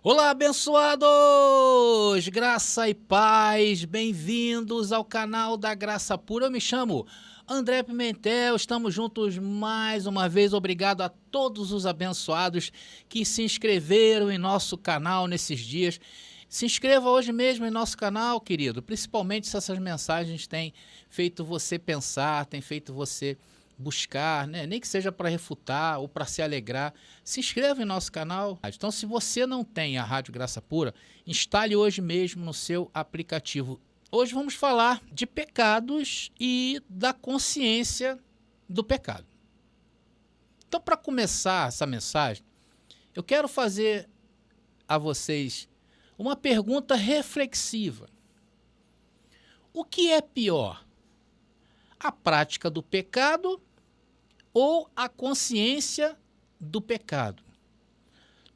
Olá, abençoados! Graça e paz, bem-vindos ao canal da Graça Pura. Eu me chamo André Pimentel, estamos juntos mais uma vez. Obrigado a todos os abençoados que se inscreveram em nosso canal nesses dias. Se inscreva hoje mesmo em nosso canal, querido, principalmente se essas mensagens têm feito você pensar, têm feito você buscar, né? Nem que seja para refutar ou para se alegrar. Se inscreva em nosso canal. Então, se você não tem a Rádio Graça Pura, instale hoje mesmo no seu aplicativo. Hoje vamos falar de pecados e da consciência do pecado. Então, para começar essa mensagem, eu quero fazer a vocês uma pergunta reflexiva. O que é pior? A prática do pecado ou a consciência do pecado?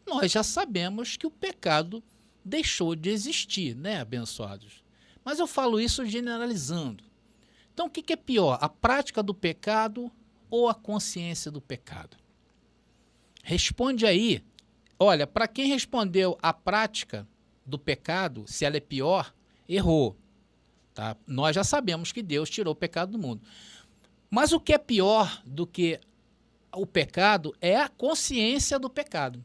Nós já sabemos que o pecado deixou de existir, né, abençoados? Mas eu falo isso generalizando. Então, o que é pior? A prática do pecado ou a consciência do pecado? Responde aí. Olha, para quem respondeu a prática do pecado, se ela é pior, errou. Tá? Nós já sabemos que Deus tirou o pecado do mundo. Mas o que é pior do que o pecado é a consciência do pecado.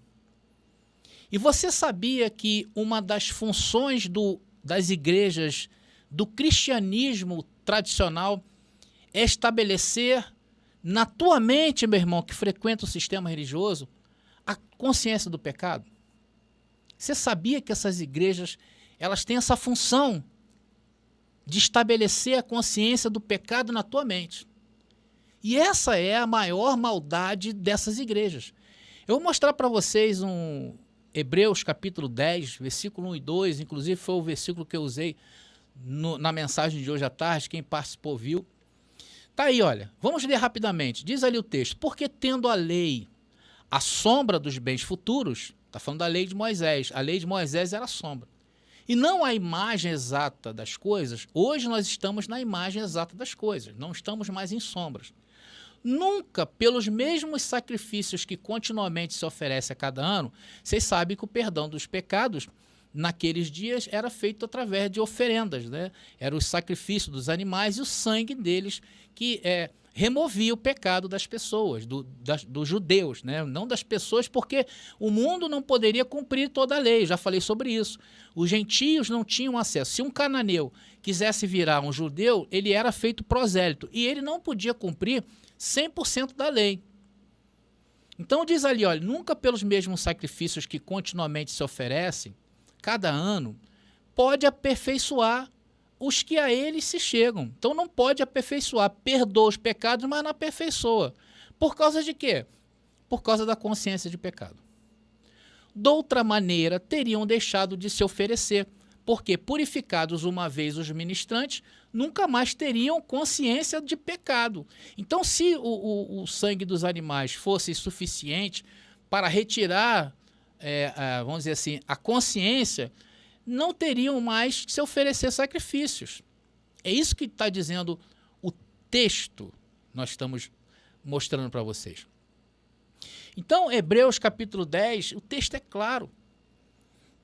E você sabia que uma das funções das igrejas do cristianismo tradicional é estabelecer na tua mente, meu irmão, que frequenta o sistema religioso, a consciência do pecado? Você sabia que essas igrejas elas têm essa função de estabelecer a consciência do pecado na tua mente? E essa é a maior maldade dessas igrejas. Eu vou mostrar para vocês Hebreus capítulo 10, versículo 1 e 2, inclusive foi o versículo que eu usei na mensagem de hoje à tarde, quem participou viu. Tá aí, olha, vamos ler rapidamente. Diz ali o texto: porque tendo a lei a sombra dos bens futuros, está falando da lei de Moisés, a lei de Moisés era a sombra, e não a imagem exata das coisas, hoje nós estamos na imagem exata das coisas, não estamos mais em sombras. Nunca, pelos mesmos sacrifícios que continuamente se oferece a cada ano, vocês sabem que o perdão dos pecados naqueles dias era feito através de oferendas, né? Era o sacrifício dos animais e o sangue deles que removia o pecado das pessoas, dos judeus, né? Não das pessoas, porque o mundo não poderia cumprir toda a lei, já falei sobre isso. Os gentios não tinham acesso. Se um cananeu quisesse virar um judeu, ele era feito prosélito e ele não podia cumprir 100% da lei. Então diz ali, olha, nunca pelos mesmos sacrifícios que continuamente se oferecem, cada ano, pode aperfeiçoar os que a eles se chegam. Então não pode aperfeiçoar, perdoa os pecados, mas não aperfeiçoa. Por causa de quê? Por causa da consciência de pecado. De outra maneira, teriam deixado de se oferecer, porque purificados uma vez os ministrantes, nunca mais teriam consciência de pecado. Então, se o sangue dos animais fosse suficiente para retirar, vamos dizer assim, a consciência, não teriam mais que se oferecer sacrifícios. É isso que está dizendo o texto, nós estamos mostrando para vocês. Então, Hebreus capítulo 10, o texto é claro.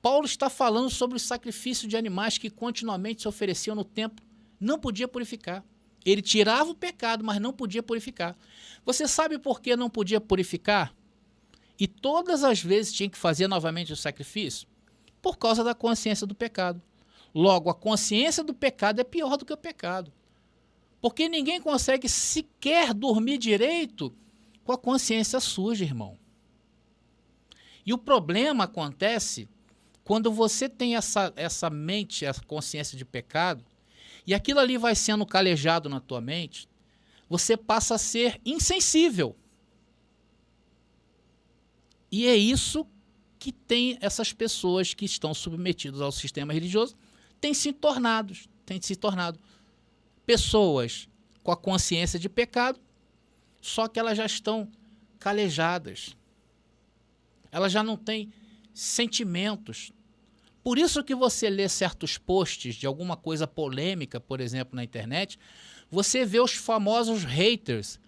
Paulo está falando sobre o sacrifício de animais que continuamente se ofereciam no templo. Não podia purificar. Ele tirava o pecado, mas não podia purificar. Você sabe por que não podia purificar? E todas as vezes tinha que fazer novamente o sacrifício? Por causa da consciência do pecado. Logo, a consciência do pecado é pior do que o pecado. Porque ninguém consegue sequer dormir direito com a consciência suja, irmão. E o problema acontece quando você tem essa mente, essa consciência de pecado, e aquilo ali vai sendo calejado na tua mente, você passa a ser insensível. E é isso que tem essas pessoas que estão submetidas ao sistema religioso, têm se tornado pessoas com a consciência de pecado, só que elas já estão calejadas. Elas já não têm sentimentos. Por isso que você lê certos posts de alguma coisa polêmica, por exemplo, na internet, você vê os famosos haters,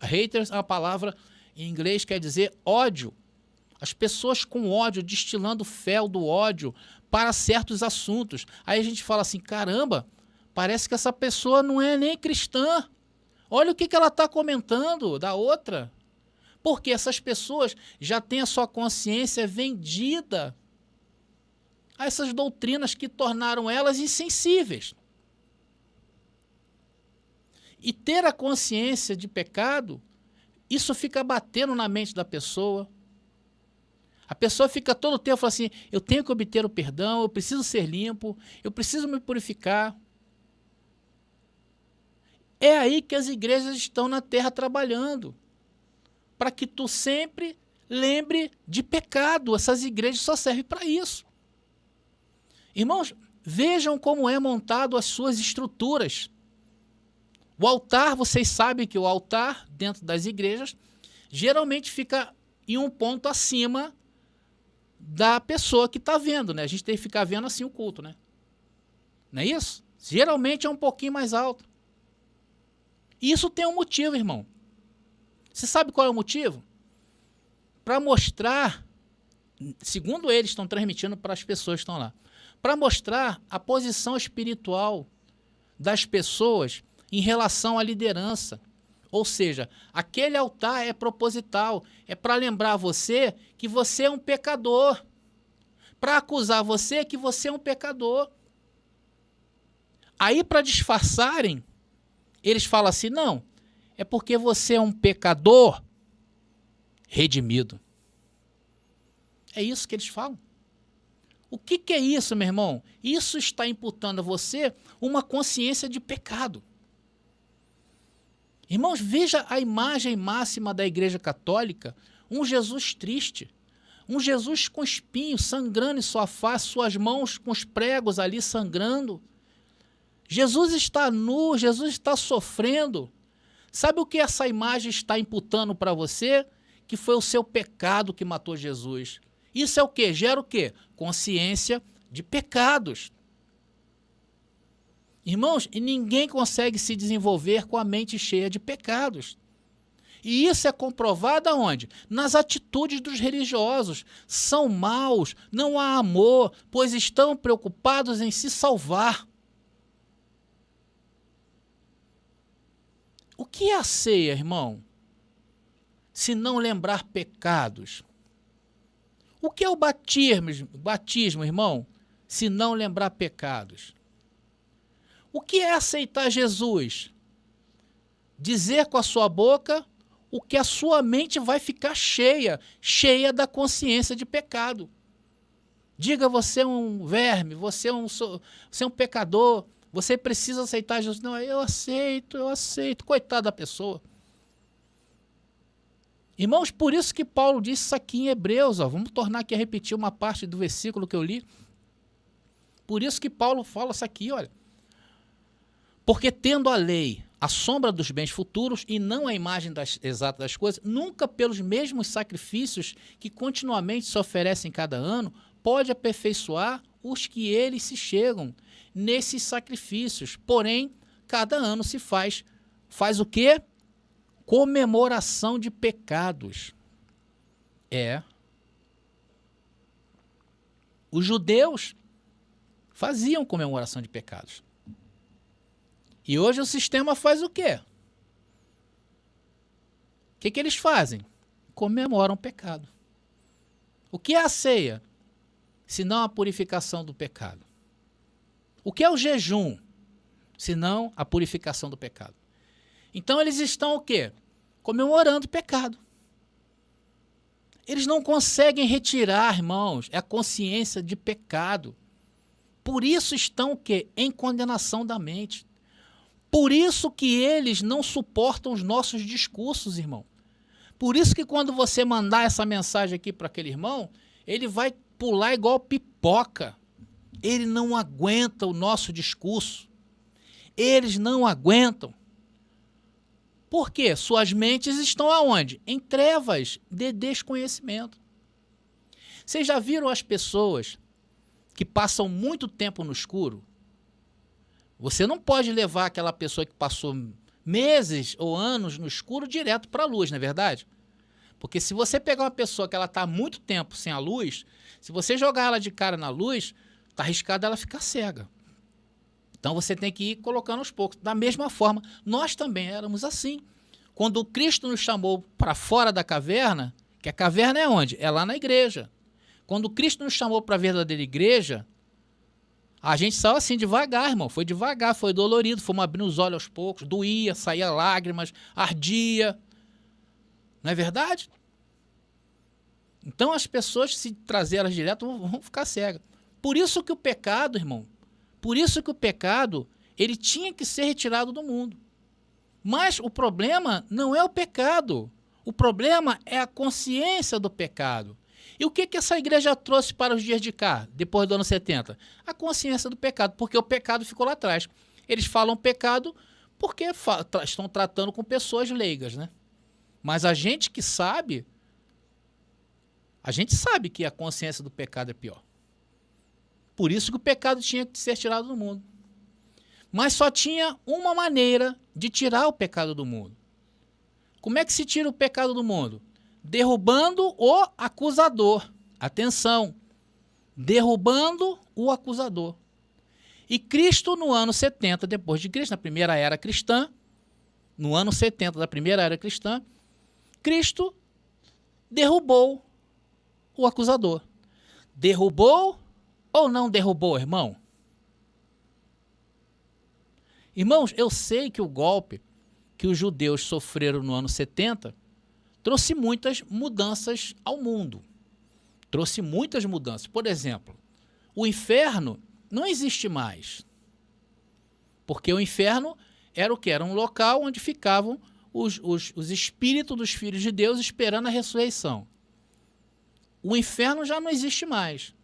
haters é uma palavra em inglês, quer dizer ódio. As pessoas com ódio, destilando fel do ódio para certos assuntos. Aí a gente fala assim, caramba, parece que essa pessoa não é nem cristã. Olha o que ela está comentando da outra. Porque essas pessoas já têm a sua consciência vendida a essas doutrinas que tornaram elas insensíveis. E ter a consciência de pecado, isso fica batendo na mente da pessoa. A pessoa fica todo o tempo falando assim, eu tenho que obter o perdão, eu preciso ser limpo, eu preciso me purificar. É aí que as igrejas estão na terra trabalhando, para que tu sempre lembre de pecado. Essas igrejas só servem para isso. Irmãos, vejam como é montado as suas estruturas. O altar, vocês sabem que o altar dentro das igrejas geralmente fica em um ponto acima da pessoa que está vendo, né? A gente tem que ficar vendo assim o culto, né? Não é isso? Geralmente é um pouquinho mais alto. E isso tem um motivo, irmão. Você sabe qual é o motivo? Para mostrar, segundo eles estão transmitindo para as pessoas que estão lá, para mostrar a posição espiritual das pessoas em relação à liderança. Ou seja, aquele altar é proposital, é para lembrar você que você é um pecador, para acusar você que você é um pecador. Aí, para disfarçarem, eles falam assim, não, é porque você é um pecador redimido. É isso que eles falam. O que é isso, meu irmão? Isso está imputando a você uma consciência de pecado. Irmãos, veja a imagem máxima da Igreja Católica, um Jesus triste, um Jesus com espinhos, sangrando em sua face, suas mãos com os pregos ali sangrando. Jesus está nu, Jesus está sofrendo. Sabe o que essa imagem está imputando para você? Que foi o seu pecado que matou Jesus. Isso é o quê? Gera o quê? Consciência de pecados. Irmãos, e ninguém consegue se desenvolver com a mente cheia de pecados. E isso é comprovado aonde? Nas atitudes dos religiosos. São maus, não há amor, pois estão preocupados em se salvar. O que é a ceia, irmão? Se não lembrar pecados. O que é o batismo, irmão? Se não lembrar pecados. O que é aceitar Jesus? Dizer com a sua boca o que a sua mente vai ficar cheia da consciência de pecado. Diga, você é um verme, você é um pecador, você precisa aceitar Jesus. Não, eu aceito. Coitada da pessoa. Irmãos, por isso que Paulo disse isso aqui em Hebreus. Vamos tornar aqui a repetir uma parte do versículo que eu li. Por isso que Paulo fala isso aqui, olha. Porque tendo a lei a sombra dos bens futuros e não a imagem exata das coisas, nunca pelos mesmos sacrifícios que continuamente se oferecem cada ano, pode aperfeiçoar os que eles se chegam nesses sacrifícios. Porém, cada ano se faz o quê? Comemoração de pecados. Os judeus faziam comemoração de pecados. E hoje o sistema faz o quê? O que eles fazem? Comemoram o pecado. O que é a ceia? Senão a purificação do pecado. O que é o jejum? Senão a purificação do pecado. Então eles estão o quê? Comemorando o pecado. Eles não conseguem retirar, irmãos, a consciência de pecado. Por isso estão o quê? Em condenação da mente. Por isso que eles não suportam os nossos discursos, irmão. Por isso que quando você mandar essa mensagem aqui para aquele irmão, ele vai pular igual pipoca. Ele não aguenta o nosso discurso. Eles não aguentam. Por quê? Suas mentes estão aonde? Em trevas de desconhecimento. Vocês já viram as pessoas que passam muito tempo no escuro? Você não pode levar aquela pessoa que passou meses ou anos no escuro direto para a luz, não é verdade? Porque se você pegar uma pessoa que ela está há muito tempo sem a luz, se você jogar ela de cara na luz, está arriscado ela ficar cega. Então você tem que ir colocando aos poucos. Da mesma forma, nós também éramos assim. Quando Cristo nos chamou para fora da caverna, que a caverna é onde? É lá na igreja. Quando Cristo nos chamou para a verdadeira igreja, a gente saiu assim devagar, irmão. Foi devagar, foi dolorido, fomos abrindo os olhos aos poucos, doía, saía lágrimas, ardia. Não é verdade? Então as pessoas, se trazer elas direto, vão ficar cegas. Por isso que o pecado, irmão, por isso que o pecado, ele tinha que ser retirado do mundo. Mas o problema não é o pecado. O problema é a consciência do pecado. E o que essa igreja trouxe para os dias de cá, depois do ano 70? A consciência do pecado, porque o pecado ficou lá atrás. Eles falam pecado porque estão tratando com pessoas leigas, né? Mas a gente que sabe, que a consciência do pecado é pior. Por isso que o pecado tinha que ser tirado do mundo. Mas só tinha uma maneira de tirar o pecado do mundo. Como é que se tira o pecado do mundo? Derrubando o acusador. Atenção, derrubando o acusador. E Cristo, no ano 70 depois de Cristo, na primeira era cristã, no ano 70 da primeira era cristã, Cristo derrubou o acusador. Derrubou ou não derrubou, irmão? Irmãos, eu sei que o golpe que os judeus sofreram no ano 70 trouxe muitas mudanças ao mundo. Trouxe muitas mudanças. Por exemplo, o inferno não existe mais. Porque o inferno era o quê? Era um local onde ficavam os espíritos dos filhos de Deus esperando a ressurreição. O inferno já não existe mais.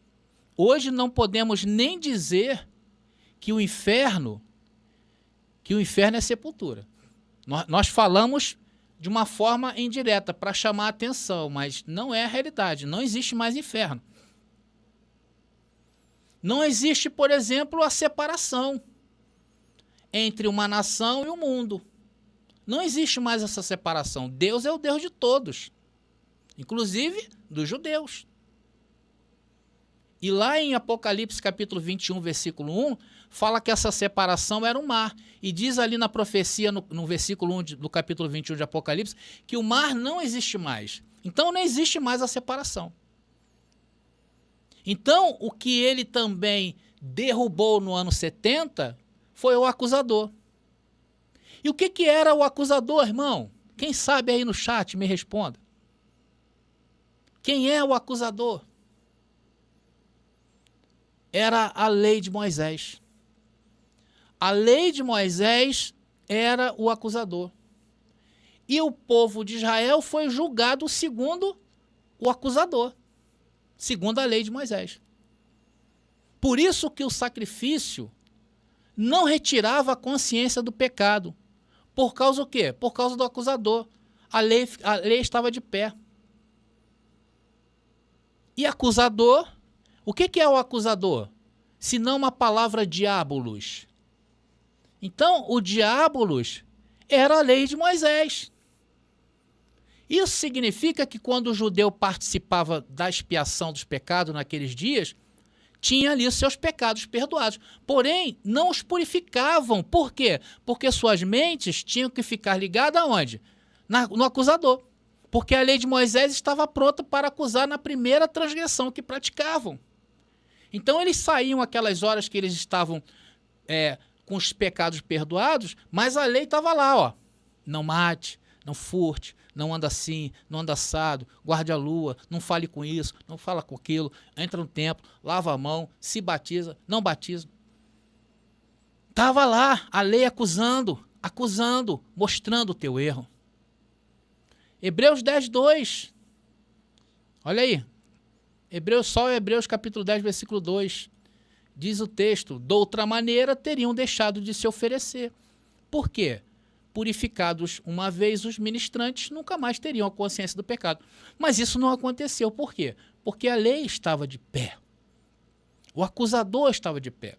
Hoje não podemos nem dizer que o inferno é sepultura. Nós falamos de uma forma indireta para chamar a atenção, mas não é a realidade. Não existe mais inferno. Não existe, por exemplo, a separação entre uma nação e o mundo. Não existe mais essa separação. Deus é o Deus de todos, inclusive dos judeus. E lá em Apocalipse capítulo 21, versículo 1, fala que essa separação era o mar. E diz ali na profecia, no versículo 1 do capítulo 21 de Apocalipse, que o mar não existe mais. Então não existe mais a separação. Então o que ele também derrubou no ano 70 foi o acusador. E o que era o acusador, irmão? Quem sabe aí no chat me responda. Quem é o acusador? Era a lei de Moisés. A lei de Moisés era o acusador. E o povo de Israel foi julgado segundo o acusador, segundo a lei de Moisés. Por isso que o sacrifício não retirava a consciência do pecado. Por causa do quê? Por causa do acusador. A lei estava de pé. E acusador, o que é o acusador? Se não uma palavra diabolos. Então, o diabolos era a lei de Moisés. Isso significa que quando o judeu participava da expiação dos pecados naqueles dias, tinha ali os seus pecados perdoados. Porém, não os purificavam. Por quê? Porque suas mentes tinham que ficar ligadas aonde? No acusador. Porque a lei de Moisés estava pronta para acusar na primeira transgressão que praticavam. Então, eles saíam aquelas horas que eles estavam com os pecados perdoados, mas a lei estava lá, ó. Não mate, não furte, não anda assim, não anda assado, guarde a lua, não fale com isso, não fala com aquilo, entra no templo, lava a mão, se batiza, não batiza. Estava lá a lei acusando, mostrando o teu erro. Hebreus 10, 2. Olha aí. Hebreus capítulo 10, versículo 2. Diz o texto, de outra maneira teriam deixado de se oferecer. Por quê? Purificados uma vez os ministrantes, nunca mais teriam a consciência do pecado. Mas isso não aconteceu. Por quê? Porque a lei estava de pé. O acusador estava de pé.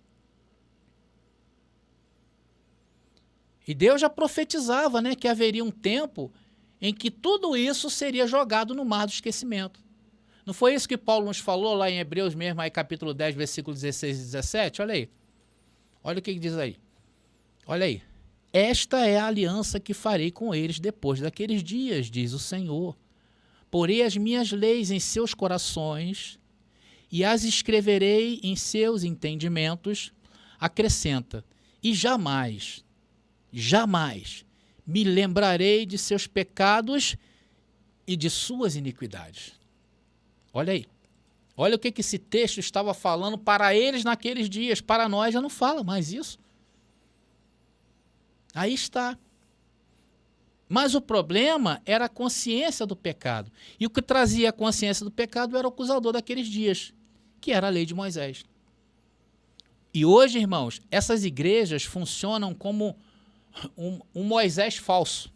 E Deus já profetizava, né, que haveria um tempo em que tudo isso seria jogado no mar do esquecimento. Não foi isso que Paulo nos falou lá em Hebreus mesmo, aí capítulo 10, versículo 16 e 17? Olha aí. Olha o que diz aí. Olha aí. Esta é a aliança que farei com eles depois daqueles dias, diz o Senhor. Porei as minhas leis em seus corações e as escreverei em seus entendimentos, acrescenta, e jamais, jamais me lembrarei de seus pecados e de suas iniquidades. Olha aí. Olha o que esse texto estava falando para eles naqueles dias. Para nós já não fala mais isso. Aí está. Mas o problema era a consciência do pecado. E o que trazia a consciência do pecado era o acusador daqueles dias, que era a lei de Moisés. E hoje, irmãos, essas igrejas funcionam como um Moisés falso.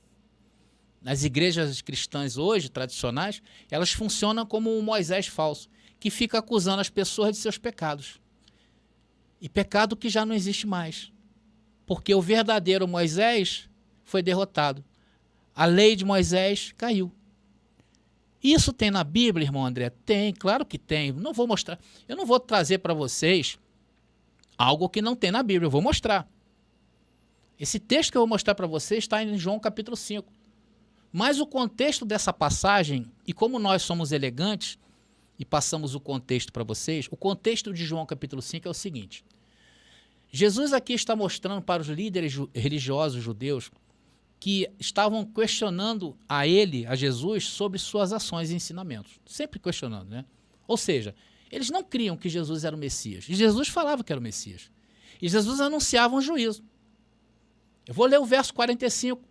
As igrejas cristãs hoje, tradicionais, elas funcionam como um Moisés falso, que fica acusando as pessoas de seus pecados. E pecado que já não existe mais. Porque o verdadeiro Moisés foi derrotado. A lei de Moisés caiu. Isso tem na Bíblia, irmão André? Tem, claro que tem. Não vou mostrar. Eu não vou trazer para vocês algo que não tem na Bíblia. Eu vou mostrar. Esse texto que eu vou mostrar para vocês está em João capítulo 5. Mas o contexto dessa passagem, e como nós somos elegantes e passamos o contexto para vocês, o contexto de João capítulo 5 é o seguinte. Jesus aqui está mostrando para os líderes religiosos judeus que estavam questionando a ele, a Jesus, sobre suas ações e ensinamentos. Sempre questionando, né? Ou seja, eles não criam que Jesus era o Messias. E Jesus falava que era o Messias. E Jesus anunciava um juízo. Eu vou ler o verso 45.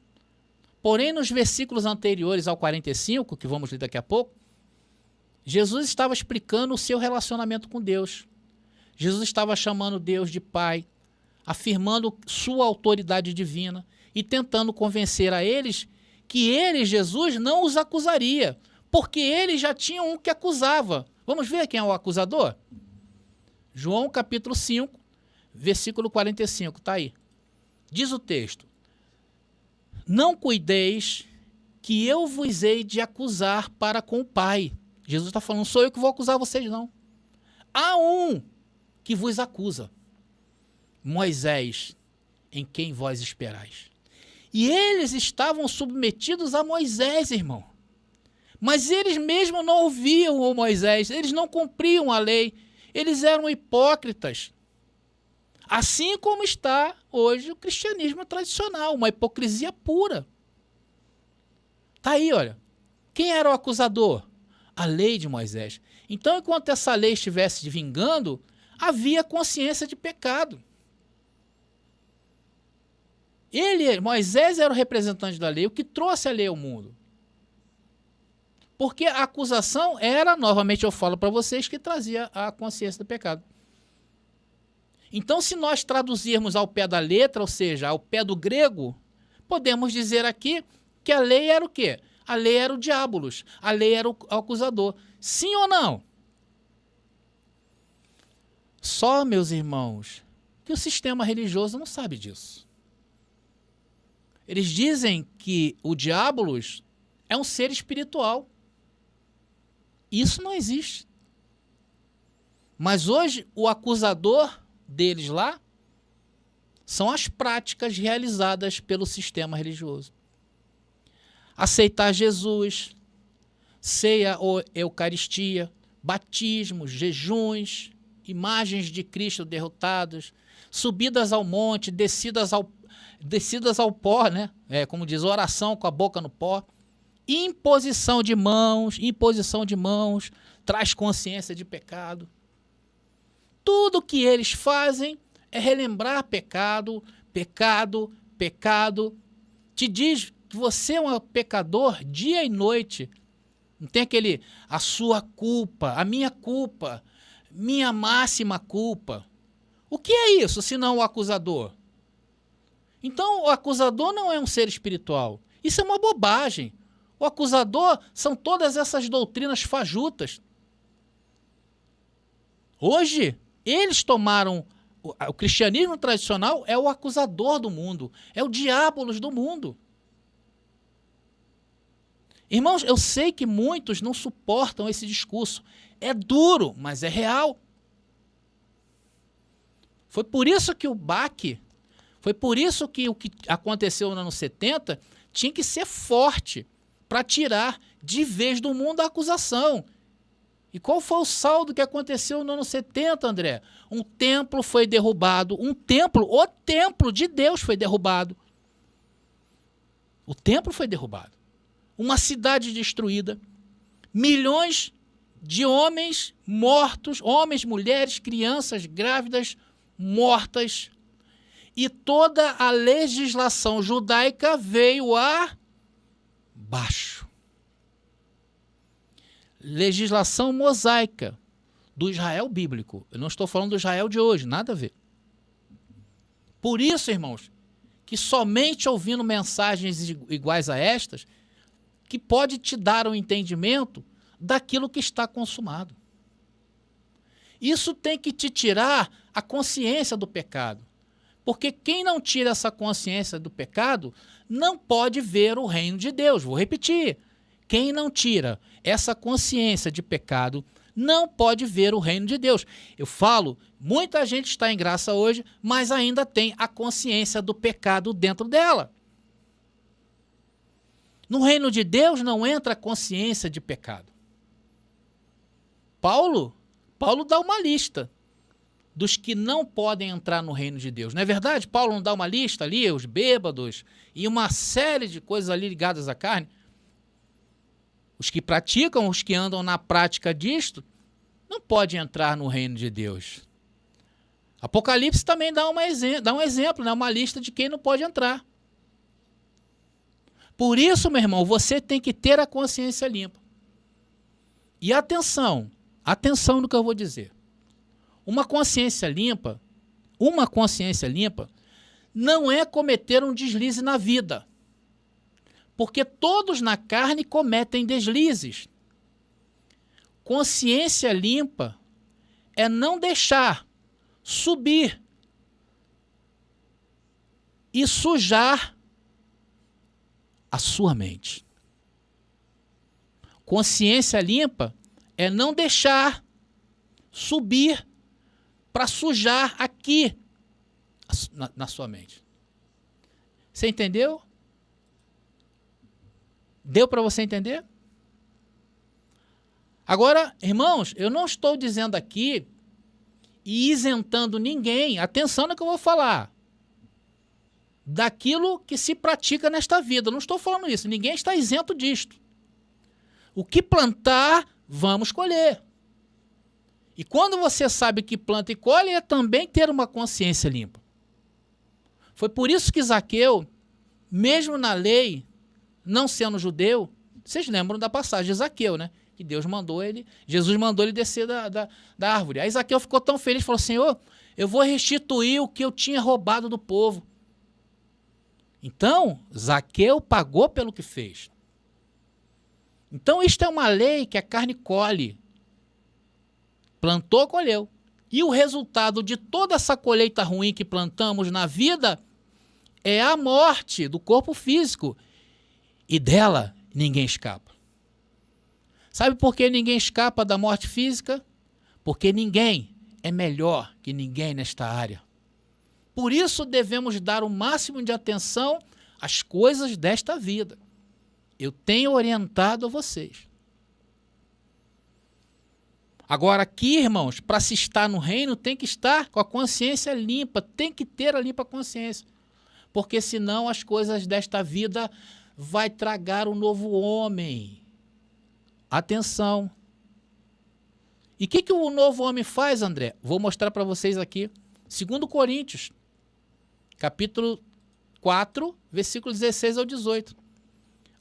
Porém, nos versículos anteriores ao 45, que vamos ler daqui a pouco, Jesus estava explicando o seu relacionamento com Deus. Jesus estava chamando Deus de Pai, afirmando sua autoridade divina e tentando convencer a eles que ele, Jesus, não os acusaria, porque eles já tinham um que acusava. Vamos ver quem é o acusador? João capítulo 5, versículo 45, está aí. Diz o texto: não cuideis que eu vos hei de acusar para com o Pai. Jesus está falando, sou eu que vou acusar vocês, não. Há um que vos acusa, Moisés, em quem vós esperais. E eles estavam submetidos a Moisés, irmão. Mas eles mesmos não ouviam o Moisés, eles não cumpriam a lei, eles eram hipócritas. Assim como está hoje o cristianismo tradicional, uma hipocrisia pura. Está aí, olha. Quem era o acusador? A lei de Moisés. Então, enquanto essa lei estivesse vingando, havia consciência de pecado. Moisés era o representante da lei, o que trouxe a lei ao mundo. Porque a acusação era, novamente eu falo para vocês, que trazia a consciência do pecado. Então, se nós traduzirmos ao pé da letra, ou seja, ao pé do grego, podemos dizer aqui que a lei era o quê? A lei era o diabolos, a lei era o acusador. Sim ou não? Só, meus irmãos, que o sistema religioso não sabe disso. Eles dizem que o diabolos é um ser espiritual. Isso não existe. Mas hoje, o acusador deles lá são as práticas realizadas pelo sistema religioso. Aceitar Jesus, ceia ou eucaristia, batismos, jejuns, imagens de Cristo derrotados, subidas ao monte, descidas ao pó, né? Como diz, oração com a boca no pó, imposição de mãos, traz consciência de pecado. Tudo que eles fazem é relembrar pecado, pecado, pecado. Te diz que você é um pecador dia e noite. Não tem a sua culpa, a minha culpa, minha máxima culpa. O que é isso, senão o acusador? Então, o acusador não é um ser espiritual. Isso é uma bobagem. O acusador são todas essas doutrinas fajutas. Hoje, eles tomaram... O cristianismo tradicional é o acusador do mundo. É o diabolos do mundo. Irmãos, eu sei que muitos não suportam esse discurso. É duro, mas é real. Foi por isso que o baque, foi por isso que o que aconteceu no ano 70 tinha que ser forte para tirar de vez do mundo a acusação. E qual foi o saldo que aconteceu no ano 70, André? Um templo foi derrubado, o templo de Deus foi derrubado. O templo foi derrubado. Uma cidade destruída, milhões de homens mortos, homens, mulheres, crianças, grávidas, mortas. E toda a legislação judaica veio abaixo. Legislação mosaica do Israel bíblico. Eu não estou falando do Israel de hoje, nada a ver. Por isso, irmãos, que somente ouvindo mensagens iguais a estas, que pode te dar um entendimento daquilo que está consumado. Isso tem que te tirar a consciência do pecado. Porque quem não tira essa consciência do pecado não pode ver o reino de Deus. Vou repetir. Quem não tira essa consciência de pecado não pode ver o reino de Deus. Eu falo, muita gente está em graça hoje, mas ainda tem a consciência do pecado dentro dela. No reino de Deus não entra a consciência de pecado. Paulo dá uma lista dos que não podem entrar no reino de Deus. Não é verdade? Paulo não dá uma lista ali, os bêbados e uma série de coisas ali ligadas à carne. Os que praticam, os que andam na prática disto, não podem entrar no reino de Deus. Apocalipse também dá um exemplo, né? Uma lista de quem não pode entrar. Por isso, meu irmão, você tem que ter a consciência limpa. E atenção no que eu vou dizer. Uma consciência limpa não é cometer um deslize na vida. Porque todos na carne cometem deslizes. Consciência limpa é não deixar subir e sujar a sua mente. Consciência limpa é não deixar subir para sujar aqui na sua mente. Você entendeu? Deu para você entender? Agora, irmãos, eu não estou dizendo aqui e isentando ninguém, atenção no que eu vou falar, daquilo que se pratica nesta vida. Eu não estou falando isso, ninguém está isento disto. O que plantar, vamos colher. E quando você sabe que planta e colhe, é também ter uma consciência limpa. Foi por isso que Zaqueu, mesmo na lei, não sendo judeu, vocês lembram da passagem de Zaqueu, né? Que Jesus mandou ele descer da árvore. Aí Zaqueu ficou tão feliz, falou: Senhor, eu vou restituir o que eu tinha roubado do povo. Então, Zaqueu pagou pelo que fez. Então, isto é uma lei que a carne colhe. Plantou, colheu. E o resultado de toda essa colheita ruim que plantamos na vida é a morte do corpo físico. E dela ninguém escapa. Sabe por que ninguém escapa da morte física? Porque ninguém é melhor que ninguém nesta área. Por isso devemos dar o máximo de atenção às coisas desta vida. Eu tenho orientado a vocês. Agora aqui, irmãos, para se estar no reino, tem que estar com a consciência limpa, tem que ter a limpa consciência. Porque senão as coisas desta vida vai tragar um novo homem. Atenção. E o que o novo homem faz, André? Vou mostrar para vocês aqui. 2 Coríntios, capítulo 4, versículo 16 ao 18.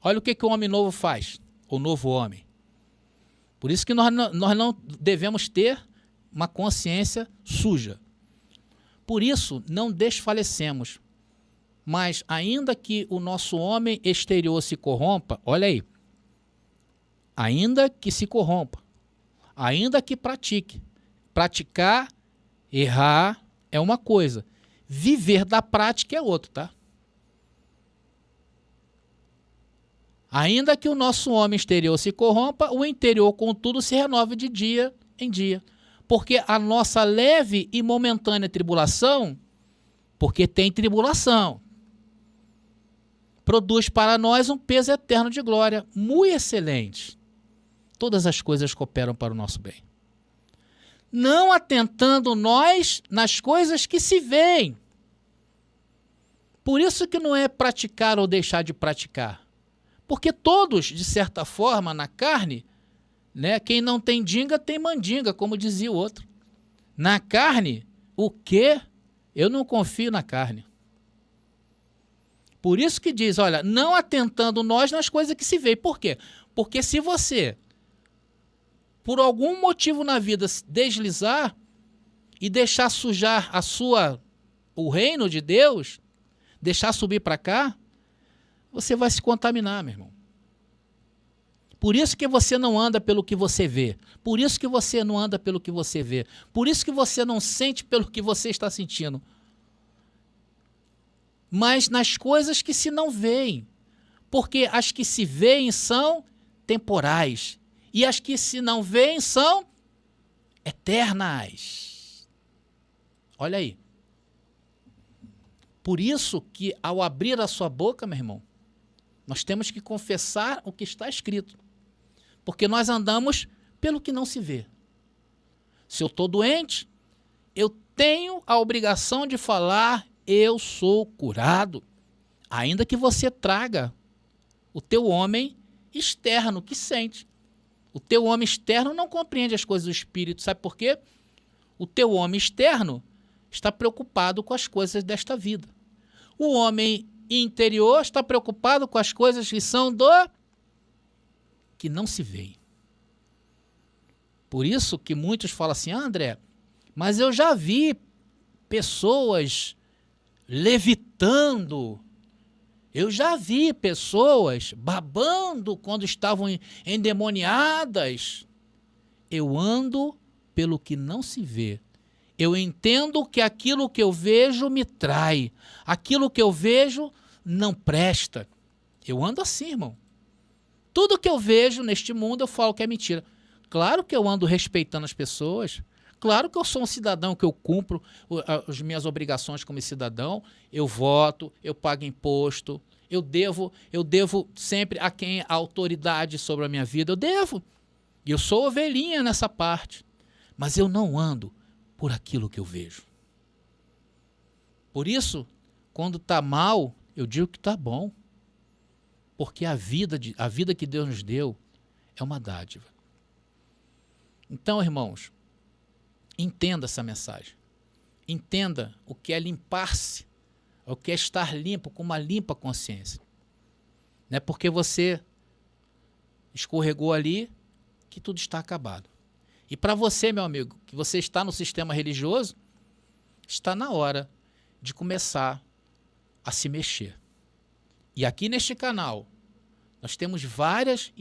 Olha o que o homem novo faz, o novo homem. Por isso que nós não devemos ter uma consciência suja. Por isso, não desfalecemos. Mas ainda que o nosso homem exterior se corrompa, olha aí, ainda que se corrompa, ainda que pratique. Praticar, errar é uma coisa. Viver da prática é outra, tá? Ainda que o nosso homem exterior se corrompa, o interior, contudo, se renove de dia em dia. Porque a nossa leve e momentânea tribulação, porque tem tribulação, produz para nós um peso eterno de glória, muito excelente. Todas as coisas cooperam para o nosso bem. Não atentando nós nas coisas que se veem. Por isso que não é praticar ou deixar de praticar. Porque todos, de certa forma, na carne, né, quem não tem dinga tem mandinga, como dizia o outro. Na carne, o quê? Eu não confio na carne. Por isso que diz, olha, não atentando nós nas coisas que se veem. Por quê? Porque se você, por algum motivo na vida, deslizar e deixar sujar o reino de Deus, deixar subir para cá, você vai se contaminar, meu irmão. Por isso que você não anda pelo que você vê. Por isso que você não anda pelo que você vê. Por isso que você não sente pelo que você está sentindo. Mas nas coisas que se não veem. Porque as que se veem são temporais. E as que se não veem são eternas. Olha aí. Por isso que ao abrir a sua boca, meu irmão, nós temos que confessar o que está escrito. Porque nós andamos pelo que não se vê. Se eu estou doente, eu tenho a obrigação de falar, eu sou curado. Ainda que você traga o teu homem externo que sente. O teu homem externo não compreende as coisas do Espírito. Sabe por quê? O teu homem externo está preocupado com as coisas desta vida. O homem interior está preocupado com as coisas que são que não se veem. Por isso que muitos falam assim, André, mas eu já vi pessoas levitando, eu já vi pessoas babando quando estavam endemoniadas. Eu ando pelo que não se vê. Eu entendo que aquilo que eu vejo me trai. Aquilo que eu vejo não presta. Eu ando assim, irmão. Tudo que eu vejo neste mundo eu falo que é mentira. Claro que eu ando respeitando as pessoas. Claro que eu sou um cidadão, que eu cumpro as minhas obrigações como cidadão. Eu voto, eu pago imposto. Eu devo sempre a quem a autoridade sobre a minha vida. Eu devo. E eu sou ovelhinha nessa parte. Mas eu não ando por aquilo que eu vejo. Por isso, quando está mal, eu digo que está bom. Porque a vida que Deus nos deu é uma dádiva. Então, irmãos, entenda essa mensagem. Entenda o que é limpar-se, o que é estar limpo, com uma limpa consciência. Não é porque você escorregou ali que tudo está acabado. E para você, meu amigo, que você está no sistema religioso, está na hora de começar a se mexer. E aqui neste canal, nós temos várias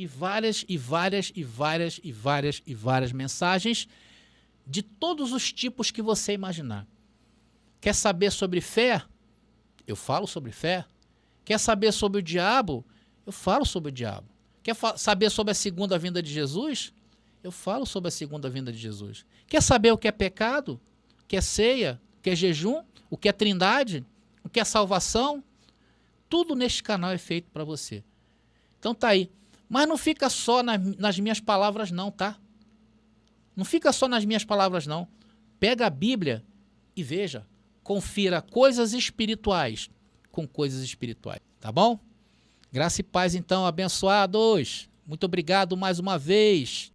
mensagens de todos os tipos que você imaginar. Quer saber sobre fé? Eu falo sobre fé. Quer saber sobre o diabo? Eu falo sobre o diabo. Quer saber sobre a segunda vinda de Jesus? Eu falo sobre a segunda vinda de Jesus. Quer saber o que é pecado? O que é ceia? O que é jejum? O que é trindade? O que é salvação? Tudo neste canal é feito para você. Então tá aí. Mas não fica só nas minhas palavras não, tá? Não fica só nas minhas palavras não. Pega a Bíblia e veja. Confira coisas espirituais com coisas espirituais. Tá bom? Graça e paz então, abençoados. Muito obrigado mais uma vez.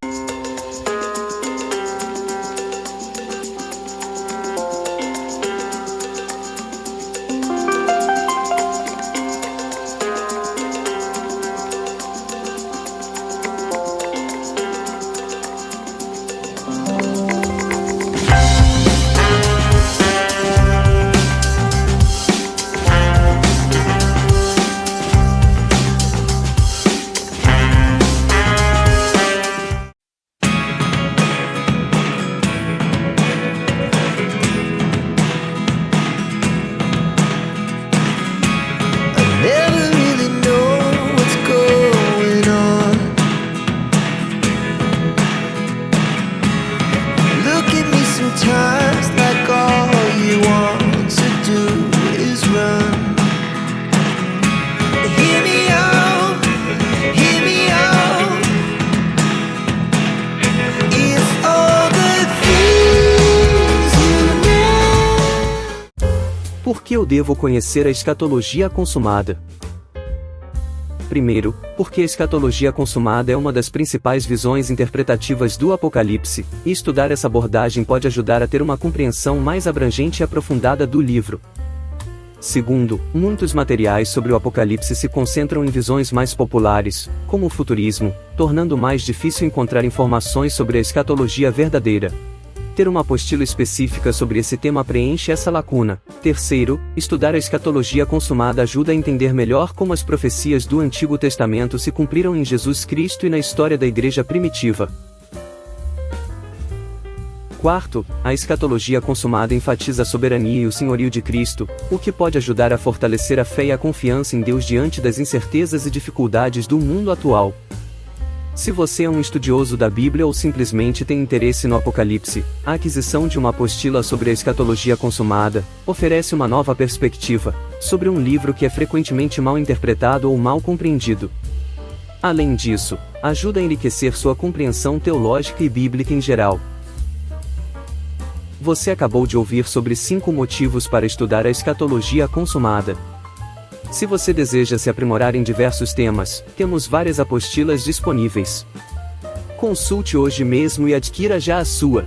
Por que eu devo conhecer a escatologia consumada? Primeiro, porque a escatologia consumada é uma das principais visões interpretativas do Apocalipse, e estudar essa abordagem pode ajudar a ter uma compreensão mais abrangente e aprofundada do livro. Segundo, muitos materiais sobre o Apocalipse se concentram em visões mais populares, como o futurismo, tornando mais difícil encontrar informações sobre a escatologia verdadeira. Ter uma apostila específica sobre esse tema preenche essa lacuna. Terceiro, estudar a escatologia consumada ajuda a entender melhor como as profecias do Antigo Testamento se cumpriram em Jesus Cristo e na história da Igreja primitiva. Quarto, a escatologia consumada enfatiza a soberania e o senhorio de Cristo, o que pode ajudar a fortalecer a fé e a confiança em Deus diante das incertezas e dificuldades do mundo atual. Se você é um estudioso da Bíblia ou simplesmente tem interesse no Apocalipse, a aquisição de uma apostila sobre a escatologia consumada oferece uma nova perspectiva sobre um livro que é frequentemente mal interpretado ou mal compreendido. Além disso, ajuda a enriquecer sua compreensão teológica e bíblica em geral. Você acabou de ouvir sobre 5 motivos para estudar a escatologia consumada. Se você deseja se aprimorar em diversos temas, temos várias apostilas disponíveis. Consulte hoje mesmo e adquira já a sua.